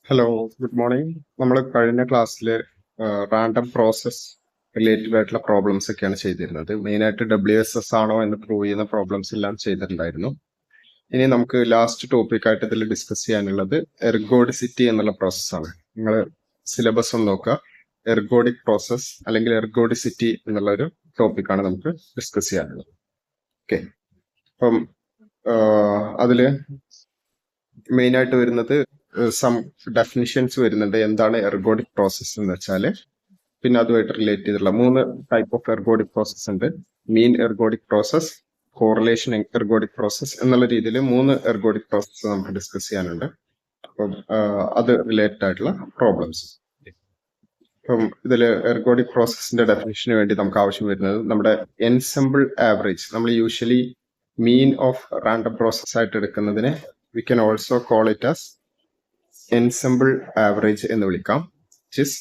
Hello, good morning. നമ്മൾ കഴിഞ്ഞ ക്ലാസ്സിൽ റാൻഡം പ്രോസസ് റിലേറ്റഡ് ആയിട്ടുള്ള പ്രോബ്ലംസ് ഒക്കെയാണ് ചെയ്തിരുന്നത്. മെയിനായിട്ട് WSS ആണോ എന്ന് പ്രൂവ് ചെയ്യുന്ന പ്രോബ്ലംസ് എല്ലാം ചെയ്തിട്ടുണ്ടായിരുന്നു. ഇനി നമുക്ക് ലാസ്റ്റ് ടോപ്പിക്കായിട്ട് ഇതിൽ ഡിസ്കസ് ചെയ്യാനുള്ളത് എർഗോഡിസിറ്റി എന്നുള്ള പ്രോസസ്സാണ്. നിങ്ങൾ സിലബസ് ഒന്ന് നോക്കുക. എർഗോഡിക് പ്രോസസ് അല്ലെങ്കിൽ എർഗോഡിസിറ്റി എന്നുള്ള ഒരു ടോപ്പിക്കാണ് നമുക്ക് ഡിസ്കസ് ചെയ്യാനുള്ളത്. ഓക്കെ, അപ്പം അതില് മെയിനായിട്ട് വരുന്നത് സം ഡെഫിനിഷൻസ് വരുന്നുണ്ട്. എന്താണ് എർഗോഡിക് പ്രോസസ് എന്ന് വെച്ചാൽ, പിന്നെ അതുമായിട്ട് റിലേറ്റ് ചെയ്തിട്ടുള്ള 3 ടൈപ്പ് ഓഫ് എർഗോഡിക് പ്രോസസ് ഉണ്ട്. മീൻ എർഗോഡിക് പ്രോസസ്, കോറിലേഷൻ എർഗോഡിക് പ്രോസസ് എന്നുള്ള രീതിയിൽ 3 എർഗോഡിക് പ്രോസസ് നമുക്ക് ഡിസ്കസ് ചെയ്യാനുണ്ട്. അപ്പം അത് റിലേറ്റഡ് ആയിട്ടുള്ള പ്രോബ്ലംസ്. അപ്പം ഇതിൽ എർഗോഡിക് പ്രോസസ്സിന്റെ ഡെഫിനിഷന് വേണ്ടി നമുക്ക് ആവശ്യം വരുന്നത് നമ്മുടെ എൻസെമ്പിൾ ആവറേജ്. നമ്മൾ usually mean of random process ആയിട്ട് എടുക്കുന്നതിനെ we can also call it as ensemble average എന്ന് വിളിക്കാം, which is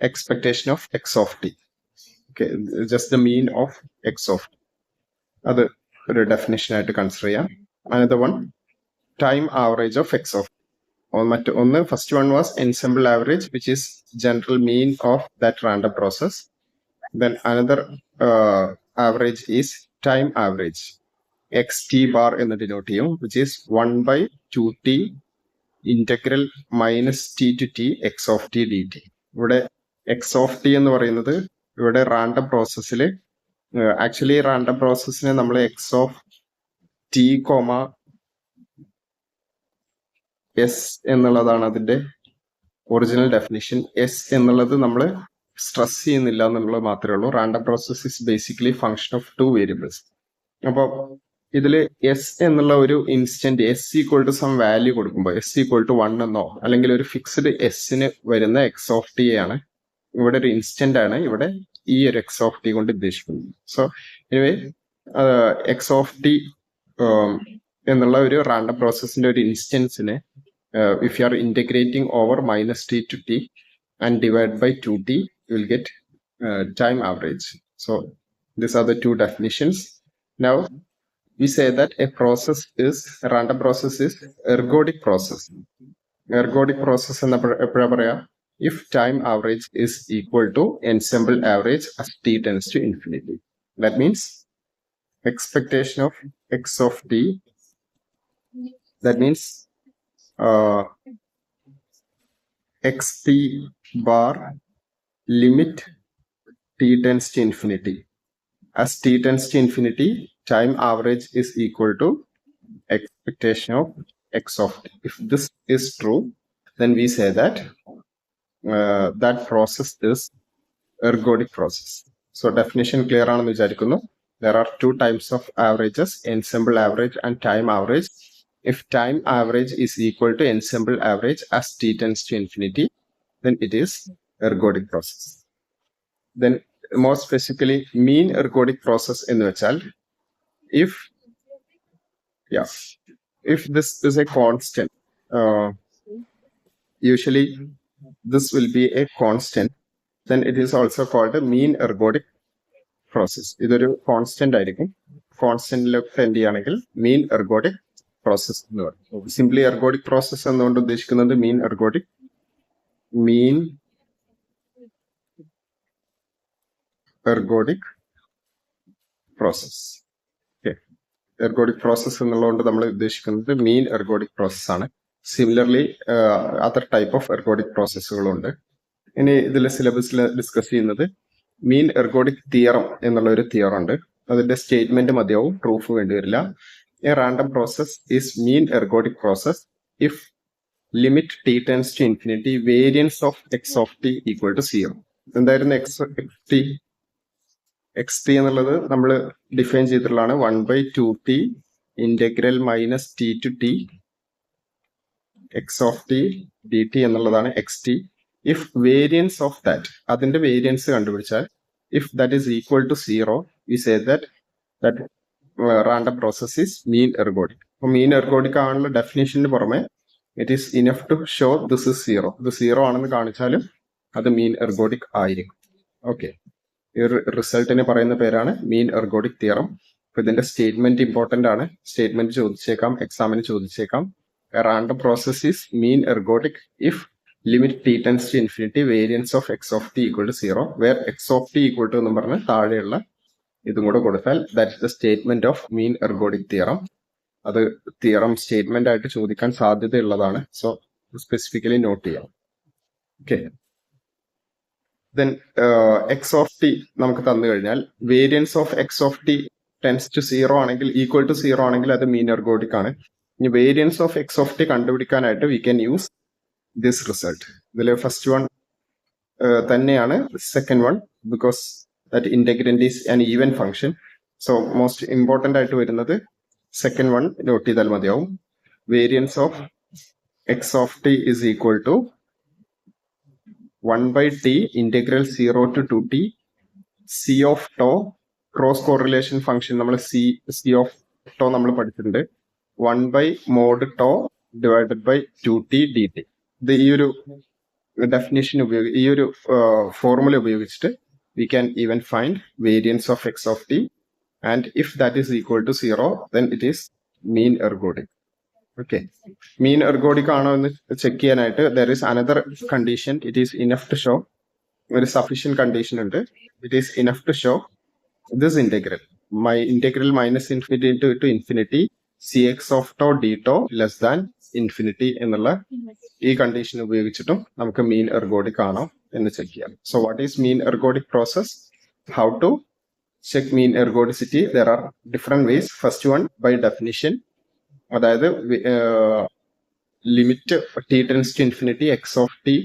expectation of x of t. Okay, just the mean of x of t. അത് ഒരു ഡെഫിനിഷൻ ആയിട്ട് consider ചെയ്യാം. Another one, time average of x of t. ഒന്ന് first one was ensemble average, which is general mean of that random process. Then another average is time average, xt bar എന്ന് denote ചെയ്യും, which is 1/2t integral minus T to T X of T D T. ഇവിടെ X of T എന്ന് പറയുന്നത് ഇവിടെ random പ്രോസസ്സിൽ, actually random പ്രോസസ്സിനെ നമ്മൾ X of T comma S എന്നുള്ളതാണ് അതിന്റെ ഒറിജിനൽ ഡെഫിനിഷൻ. എസ് എന്നുള്ളത് നമ്മൾ സ്ട്രെസ് ചെയ്യുന്നില്ല എന്നുള്ളത് മാത്രമേ ഉള്ളൂ. Random process is basically function of 2 variables. അപ്പോൾ ഇതില് എസ് എന്നുള്ള ഒരു instant S equal to some value കൊടുക്കുമ്പോൾ എസ് ഈക്വൽ ടു 1 എന്നോ അല്ലെങ്കിൽ ഒരു ഫിക്സ്ഡ് എസിന് വരുന്ന എക്സ് ഓഫ് ടി ആണ് ഇവിടെ ഒരു ഇൻസ്റ്റന്റ് ആണ് ഇവിടെ ഈ ഒരു എക്സ് ഓഫ് ടി കൊണ്ട് ഉദ്ദേശിക്കുന്നത്. So anyway X of T എന്നുള്ള ഒരു റാൻഡം പ്രോസസ്സിന്റെ ഒരു ഇൻസ്റ്റൻസിനെ if you are integrating over minus T to T and divide by 2t, you will get time average. So these are the 2 definitions. Now we say that a random process is ergodic process. Ergodic process enna eppozha paraya, if time average is equal to ensemble average as t tends to infinity. That means expectation of x of t, that means xt bar limit t tends to infinity. As t tends to infinity, time average is equal to expectation of x of t. If this is true, then we say that that process is ergodic process. So definition clear aanennu vicharikkunnu. There are 2 types of averages, ensemble average and time average. If time average is equal to ensemble average as t tends to infinity, then it is ergodic process. Then more specifically, mean ergodic process in which if this is a constant, usually this will be a constant, then it is also called a mean ergodic process. ഇതൊരു constant ആയിരിക്കും. കോൺസ്റ്റന്റിലൊക്കെ എന്ത് ചെയ്യുകയാണെങ്കിൽ മീൻ ergodic process എന്ന് പറയും. Simply എർഗോഡിക് process എന്നുകൊണ്ട് ഉദ്ദേശിക്കുന്നത് മീൻ ergodic process. Okay, ergodic process എന്നുള്ളതുകൊണ്ട് നമ്മൾ ഉദ്ദേശിക്കുന്നത് മീൻ എർഗോഡിക് പ്രോസസ് ആണ്. Similarly other type of ergodic പ്രോസസ്സുകളുണ്ട്. ഇനി ഇതിൽ സിലബസിൽ ഡിസ്കസ് ചെയ്യുന്നത് മീൻ എർഗോഡിക് തിയറം എന്നുള്ള ഒരു തിയറം ഉണ്ട്. അതിന്റെ സ്റ്റേറ്റ്മെന്റ് മതിയാവും, പ്രൂഫ് വേണ്ടി വരില്ല. A random process is mean ergodic process if limit T tends to infinity variance of X of T equal to 0. എന്തായിരുന്നു എക്സ് ടി എന്നുള്ളത് നമ്മൾ ഡിഫൈൻ ചെയ്തിട്ടുള്ളതാണ്. 1/2t integral minus T to T X of T D T എന്നുള്ളതാണ് X T. If variance of that, അതിന്റെ variance കണ്ടുപിടിച്ചാൽ, if that is equal to 0, we say that random process is mean ergodic. അപ്പൊ mean എർഗോഡിക് ആണുള്ള ഡെഫിനേഷന് പുറമെ it is enough to show this is 0. ഇത് 0 ആണെന്ന് കാണിച്ചാലും അത് മീൻ എർഗോഡിക് ആയിരിക്കും. ഓക്കെ, ഈ റിസൾട്ടിന് പറയുന്ന പേരാണ് മീൻ എർഗോഡിക് തിയറം. അപ്പൊ ഇതിന്റെ സ്റ്റേറ്റ്മെന്റ് ഇമ്പോർട്ടന്റ് ആണ്. സ്റ്റേറ്റ്മെന്റ് ചോദിച്ചേക്കാം, എക്സാമിന് ചോദിച്ചേക്കാം. A random process is mean ergodic if limit T tends to infinity variance of X of T equal to 0 where X of T equal to എന്ന് പറഞ്ഞ് താഴെയുള്ള ഇതും കൂടെ കൊടുത്താൽ that is the statement of mean ergodic theorem. അത് theorem statement ആയിട്ട് ചോദിക്കാൻ സാധ്യതയുള്ളതാണ്. സോ സ്പെസിഫിക്കലി നോട്ട് ചെയ്യാം. Okay, then X of T നമുക്ക് തന്നു കഴിഞ്ഞാൽ variance of X of T tends to 0 ആണെങ്കിൽ ഈക്വൽ ടു 0 ആണെങ്കിൽ അത് മീൻ എർഗോഡിക് ആണ്. ഇനി variance of X of T കണ്ടുപിടിക്കാനായിട്ട് we can use this result. ഇതിൽ ഫസ്റ്റ് വൺ തന്നെയാണ് second one, because that integrand is an even function. So most important ആയിട്ട് വരുന്നത് സെക്കൻഡ് വൺ നോട്ട് ചെയ്താൽ മതിയാവും. Variance of X of T is equal to 1/t ഇന്റഗ്രൽ 0 to 2t c of tau cross correlation function നമ്മൾ c of tau നമ്മൾ പഠിച്ചിട്ടുണ്ട്. 1/mod tau divided by 2t dt. ഇത് ഈ ഒരു ഡെഫിനിഷൻ ഈ ഒരു ഫോർമുല ഉപയോഗിച്ചിട്ട് we can even find variance of x of t, and if that is equal to 0 then it is mean ergodic. Okay, mean ergodic ആണോ എന്ന് check ചെയ്യാനായിട്ട് there is another condition. It is enough to show, ഒരു sufficient condition ഉണ്ട്. It is enough to show this integral, my integral minus infinity to infinity cx of tau d tau less than infinity എന്നുള്ള ഈ condition ഉപയോഗിച്ചിട്ടും നമുക്ക് മീൻ എർഗോഡിക് ആണോ എന്ന് check ചെയ്യാം. So what is mean ergodic process? How to check mean ergodicity? There are different ways. First one by definition, അതായത് limit T tends to infinity X of T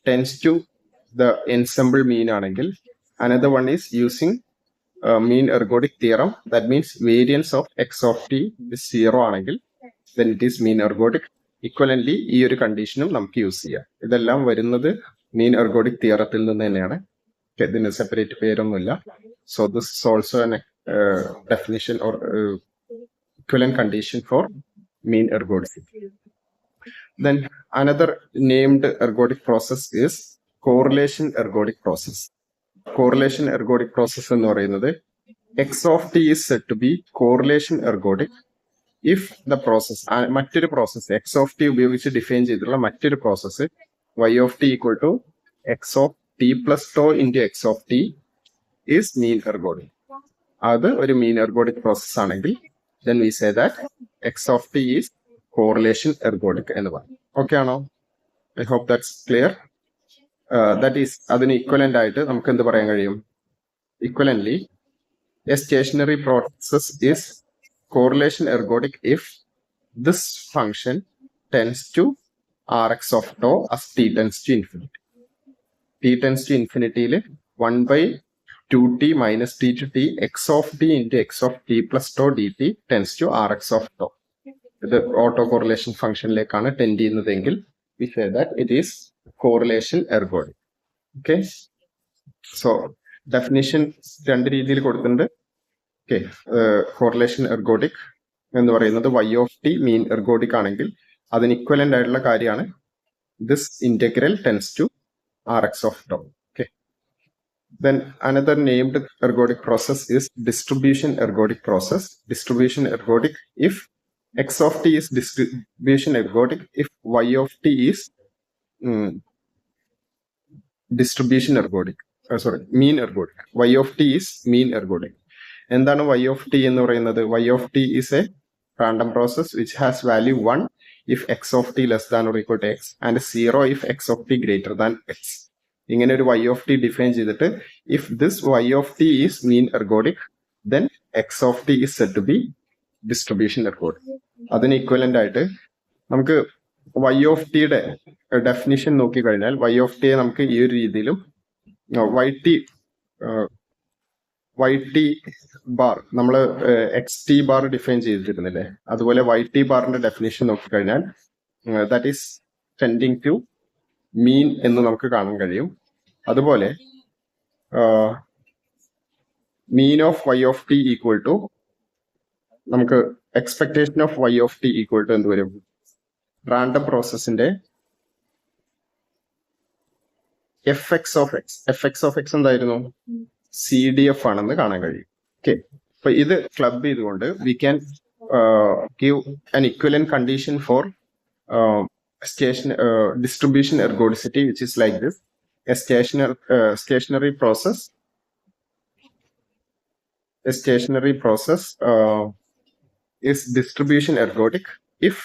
tends to the ensemble mean ആണെങ്കിൽ. Another one is using mean ergodic theorem. That means variance of X of T is 0 ആണെങ്കിൽ then it is mean ergodic. ഇക്വലന്റ്ലി ഈ ഒരു കണ്ടീഷനും നമുക്ക് use ചെയ്യാം. ഇതെല്ലാം വരുന്നത് മീൻ എർഗോഡിക് തിയറത്തിൽ നിന്ന് തന്നെയാണ്. ഇതിന് സെപ്പറേറ്റ് പേരൊന്നുമില്ല. So this is also definition or equivalent condition for mean ergodicity. Then another named ergodic process is correlation ergodic process. Correlation ergodic process എന്ന് പറയുന്നത് x of t is said to be correlation ergodic if the process, മറ്റൊരു process x of t ഉപയോഗിച്ച് define ചെയ്തിട്ടുള്ള മറ്റൊരു process y of t equal to x of t plus tau into x of t is mean ergodic. അത് ഒരു mean ergodic process ആണെങ്കിൽ then we say that x of t is correlation ergodic എന്ന് പറയും. Okay ആണോ? I hope that's clear. That is അതിന് equivalent ആയിട്ട് നമുക്ക് എന്ത് പറയാൻ കഴിയും? Equivalently a stationary process is correlation ergodic if this function tends to rx of tau as t tends to infinity. T tends to infinity le 1/2t minus t to t x of t into x of t plus tau dt tends to rx of tau. ഇത് auto correlation ഫംഗ്ഷനിലേക്കാണ് tend ചെയ്യുന്നതെങ്കിൽ we say that it is correlation ergodic. Okay, so definition രണ്ട് രീതിയിൽ കൊടുത്തിട്ടുണ്ട്. Okay, correlation എർഗോഡിക് എന്ന് പറയുന്നത് y of t മീൻ എർഗോഡിക് ആണെങ്കിൽ അതിന് equivalent ആയിട്ടുള്ള കാര്യമാണ് this integral tends to rx of tau. Okay, then another named ergodic process is distribution ergodic process. Distribution ergodic if x of t is distribution ergodic if y of t is distribution ergodic. Mean ergodic. Y of t is mean ergodic. എന്താണ് y of t എന്ന് പറയുന്നത്? y of t is a random process which has value 1 if x of t less than or equal to x and 0 if x of t greater than x. ഇങ്ങനെ ഒരു y of t define ചെയ്തിട്ട് if this y of t is mean ergodic then x of t is said to be distribution ergodic. അതിന് equivalent ആയിട്ട് നമുക്ക് y of t യുടെ definition നോക്കി കഴിഞ്ഞാൽ y of t നമുക്ക് ഈ ഒരു രീതിയിലും yt ബാർ നമ്മൾ എക്സ് ടി ബാർ ഡിഫൈൻ ചെയ്തിരുന്നില്ലേ, അതുപോലെ yt ബാറിന്റെ ഡെഫിനേഷൻ നോക്കിക്കഴിഞ്ഞാൽ that is tending to mean എന്ന് നമുക്ക് കാണാൻ കഴിയും. അതുപോലെ mean of y of t equal to നമുക്ക് expectation of y of t equal to എന്ത് വരും? റാൻഡം പ്രോസസ്സിന്റെ fx of x എന്തായിരുന്നു? CDF ആണെന്ന് കാണാൻ കഴിയും. ഓക്കെ, അപ്പൊ ഇത് ക്ലബ് ചെയ്തുകൊണ്ട് we can give an equivalent condition for distribution ergodicity, which is like this. A stationary process is distribution ergodic if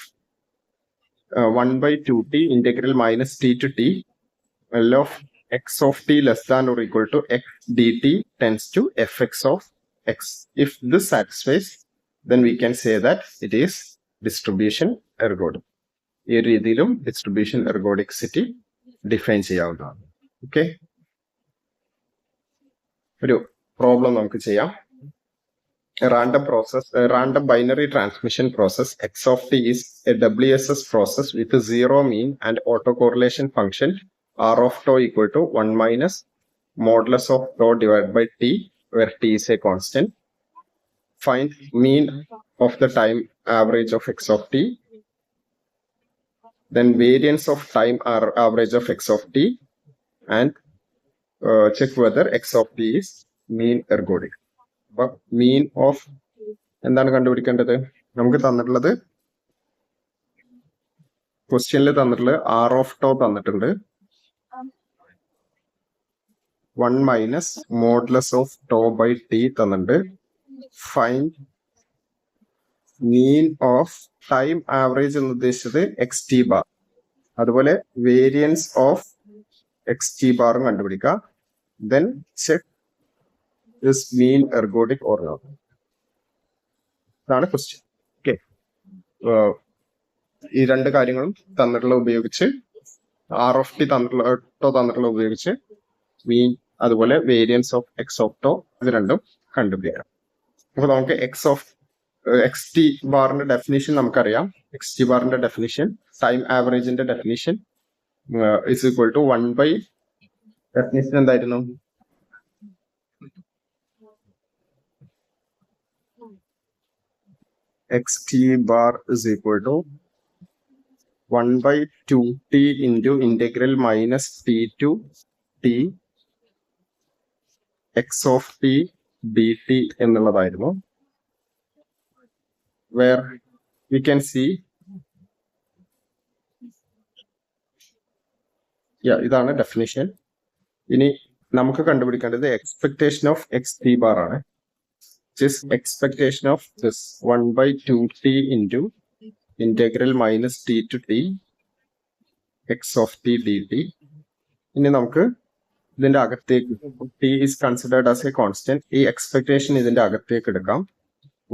1 by 2t integral minus t to t L of x of t less than or equal to x dt tends to fx of x. If this satisfies, then we can say that it is distribution ergodic. ഈ രീതിയിലും distribution എർഗോഡിക്സിറ്റി define ചെയ്യാവുന്നതാണ്. Okay, ഒരു problem നമുക്ക് ചെയ്യാം. Random binary transmission process x of t is a WSS process with a zero mean and autocorrelation function r of tau equal to 1 minus modulus of tau divided by t, where t is a constant. Find mean of the time average of x of t, then variance of time average of x of t, and check whether x of t is mean ergodic. അപ്പൊ mean of എന്താണ് കണ്ടുപിടിക്കേണ്ടത്? നമുക്ക് തന്നിട്ടുള്ളത് ക്വസ്റ്റ്യനിൽ തന്നിട്ടുള്ളത് R of tau തന്നിട്ടുണ്ട്, 1 minus modulus of tau by T തന്നിട്ടുണ്ട്. Find mean of time average എന്ന് ഉദ്ദേശിച്ചത് എക്സ് ടി ബാർ, അതുപോലെ വേരിയൻസ് ഓഫ് എക്സ് ടി ബാറും കണ്ടുപിടിക്കുക. Then check is mean ergodic or not. ഇതാണ് ക്വസ്റ്റ്യൻ. ഓക്കെ, ഈ രണ്ട് കാര്യങ്ങളും തന്നിട്ടുള്ള ഉപയോഗിച്ച് ആർ ഓഫ് ടി തന്നിട്ടുള്ള ഉപയോഗിച്ച് മീൻ അതുപോലെ variance of X of tau ഇത് രണ്ടും കണ്ടുപിടിക്കാം. അപ്പൊ നമുക്ക് എക്സ് ടി ബാറിന്റെ ഡെഫിനിഷൻ നമുക്കറിയാം. എക്സ് ടി ബാറിന്റെ ഡെഫിനിഷൻ, ടൈം ആവറേജിന്റെ definition is equal to 1 by definition എന്തായിരുന്നു? xt bar is equal to 1 by 2t into integral minus t to t x of t dt എന്നുള്ളതായിരുന്നു. Where we can see, ഇതാണ് definition. ഇനി നമുക്ക് കണ്ടുപിടിക്കേണ്ടത് expectation of X T bar ആണ്. Is expectation of this 1 by 2t into integral minus t to t x of t dt. ഇനി നമുക്ക് ഇതിന്റെ അകത്തേക്ക് t is considered as a constant, ഈ എക്സ്പെക്ടേഷൻ ഇതിന്റെ അകത്തേക്ക് എടുക്കാം.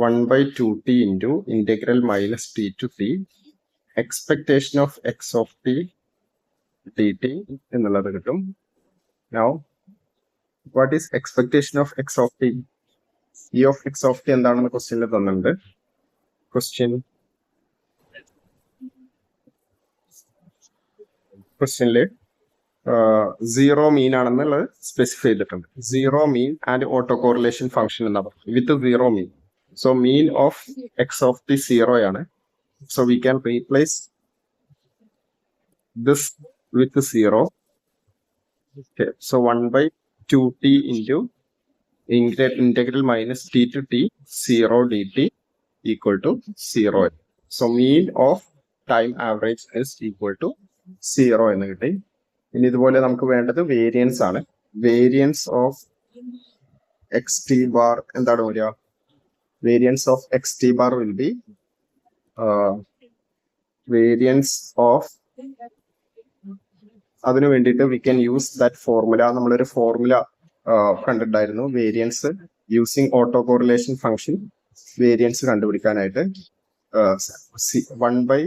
1 by 2t into integral minus t to t expectation of x of t dt എന്നുള്ളത് കിട്ടും. Now what is expectation of x of t? E of x of t എന്താണെന്ന് ക്വസ്റ്റ്യനിൽ തന്നിട്ടുണ്ട്. ക്വസ്റ്റ്യനില് zero മീൻ ആണെന്നുള്ളത് സ്പെസിഫൈ ചെയ്തിട്ടുണ്ട്. Zero mean and auto correlation function എന്നാ പറയുന്നത് with zero mean. So mean of X of t zero ആണ്. So we can replace this with zero. So 1 by 2t into integral minus t to t 0 dt equal to 0. So mean of time average is equal to 0 എന്ന് കിട്ടി. ഇനി ഇതുപോലെ നമുക്ക് വേണ്ടത് variance ആണ്. Variance of X T bar എന്താണ് വരിക? Variance of X T bar will be variance of, അതിനു വേണ്ടിയിട്ട് we can use that formula. നമ്മളൊരു ഫോർമുല കണ്ടിട്ടുണ്ടായിരുന്നു. Variance using auto correlation function variance കണ്ടുപിടിക്കാനായിട്ട് 1 by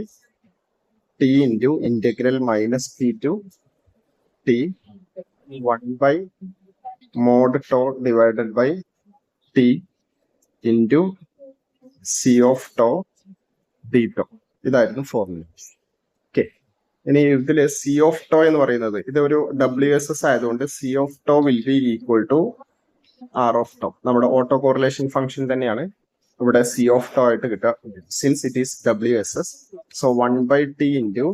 t into integral minus t to t 1 by mod tau divided by t into c of tau d tau. ഇതായിരുന്നു formula. Okay, ഇനി ഇതില് C of to എന്ന് പറയുന്നത് ഇതൊരു WSS ആയതുകൊണ്ട് C of tau will be equal to R of tau. നമ്മുടെ auto correlation function തന്നെയാണ് ഇവിടെ സി ഓഫ് ടോ ആയിട്ട് കിട്ടുക, since it is WSS. So 1 by t into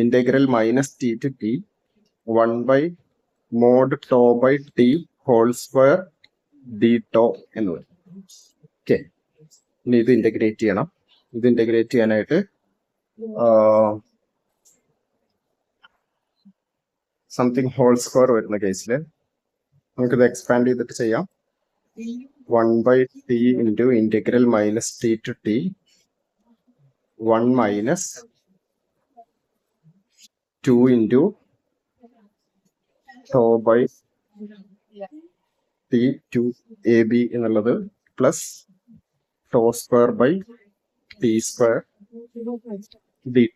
integral minus t to t 1 by mod tau by t whole square d tau എന്ന് പറയും. Okay, ഇനി ഇത് integrate ചെയ്യണം. ഇത് ഇന്റഗ്രേറ്റ് ചെയ്യാനായിട്ട് സംതിങ് ഹോൾ സ്ക്വയർ വരുന്ന കേസിൽ നമുക്കിത് എക്സ്പാൻഡ് ചെയ്തിട്ട് ചെയ്യാം. 1/t into integral minus t to t 1 minus 2 into tau by t to ab എന്നുള്ളത് plus tau square by t square dt.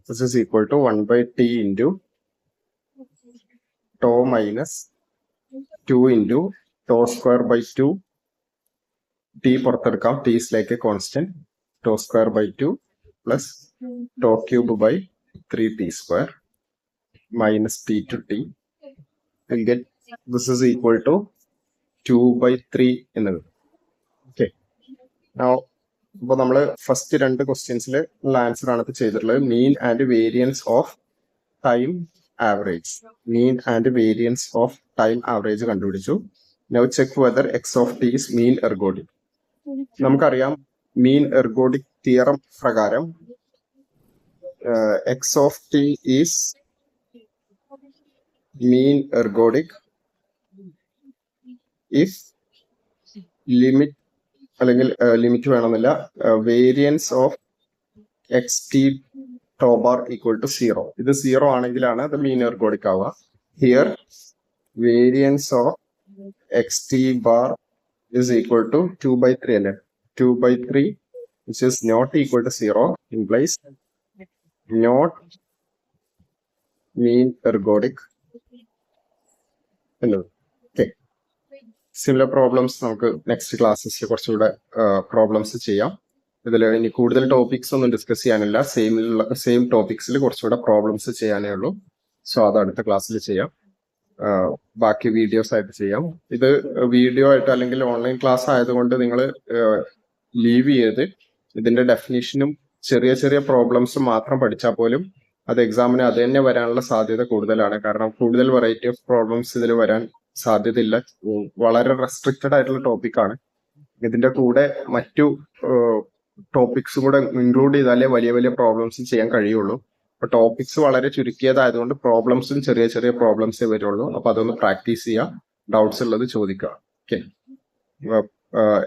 This is equal to 1/t into tau minus 2 into tau square by 2 t പുറത്തെടുക്കാം, t is like a constant, tau square by 2 plus tau cube by 3t square minus t to t. We'll get this is equal to 2/3 എന്നത്. Okay, അപ്പോൾ നമ്മൾ first രണ്ട് ക്വസ്റ്റ്യൻസിൽ ഉള്ള answer ആണ് ഇത് ചെയ്തിട്ടുള്ളത്. Mean and variance of time average. Mean and variance of time average കണ്ടുപിടിച്ചു. Now check whether x of t is mean ergodic. നമുക്കറിയാം മീൻ എർഗോഡിക് തിയറം പ്രകാരം x of t is mean ergodic if limit, അല്ലെങ്കിൽ limit വേണമെന്നില്ല, variance of X t tau bar equal to 0. ഇത് 0 ആണെങ്കിലാണ് അത് mean ergodic ആവുക. Here variance of X T bar is equal to 2/3 അല്ലേ. 2/3 which is not equal to 0 implies not mean ergodic എന്നത്. Okay, similar problems നമുക്ക് next ക്ലാസ്സിൽ കുറച്ചുകൂടെ problems ചെയ്യാം. ഇതിൽ ഇനി കൂടുതൽ ടോപ്പിക്സ് ഒന്നും ഡിസ്കസ് ചെയ്യാനില്ല, സെയിം ടോപ്പിക്സിൽ കുറച്ചുകൂടെ പ്രോബ്ലംസ് ചെയ്യാനേ ഉള്ളൂ. സോ അത് അടുത്ത ക്ലാസ്സിൽ ചെയ്യാം, ബാക്കി വീഡിയോസ് ആയിട്ട് ചെയ്യാം. ഇത് വീഡിയോ ആയിട്ട് അല്ലെങ്കിൽ ഓൺലൈൻ ക്ലാസ് ആയതുകൊണ്ട് നിങ്ങൾ ലീവ് ചെയ്ത് ഇതിന്റെ ഡെഫിനിഷനും ചെറിയ ചെറിയ പ്രോബ്ലംസും മാത്രം പഠിച്ചാൽ പോലും അത് എക്സാമിന് അത് തന്നെ വരാനുള്ള സാധ്യത കൂടുതലാണ്. കാരണം കൂടുതൽ വെറൈറ്റി ഓഫ് പ്രോബ്ലംസ് ഇതിൽ വരാൻ സാധ്യതയില്ല. വളരെ റെസ്ട്രിക്റ്റഡ് ആയിട്ടുള്ള ടോപ്പിക്കാണ്. ഇതിന്റെ കൂടെ മറ്റു ടോപ്പിക്സ് കൂടെ ഇൻക്ലൂഡ് ചെയ്താലേ വലിയ വലിയ പ്രോബ്ലംസ് ചെയ്യാൻ കഴിയുള്ളൂ. അപ്പൊ ടോപ്പിക്സ് വളരെ ചുരുക്കിയതായതുകൊണ്ട് പ്രോബ്ലംസും ചെറിയ ചെറിയ പ്രോബ്ലംസേ വരുള്ളൂ. അപ്പൊ അതൊന്ന് പ്രാക്ടീസ് ചെയ്യുക, ഡൗട്ട്സ് ഉള്ളത് ചോദിക്കുക. ഓക്കെ,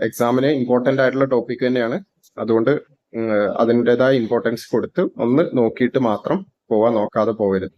എക്സാമിന് ഇമ്പോർട്ടന്റ് ആയിട്ടുള്ള ടോപ്പിക് തന്നെയാണ്. അതുകൊണ്ട് അതിൻ്റെതായ ഇമ്പോർട്ടൻസ് കൊടുത്ത് ഒന്ന് നോക്കിയിട്ട് മാത്രം പോവാൻ, നോക്കാതെ പോകരുത്.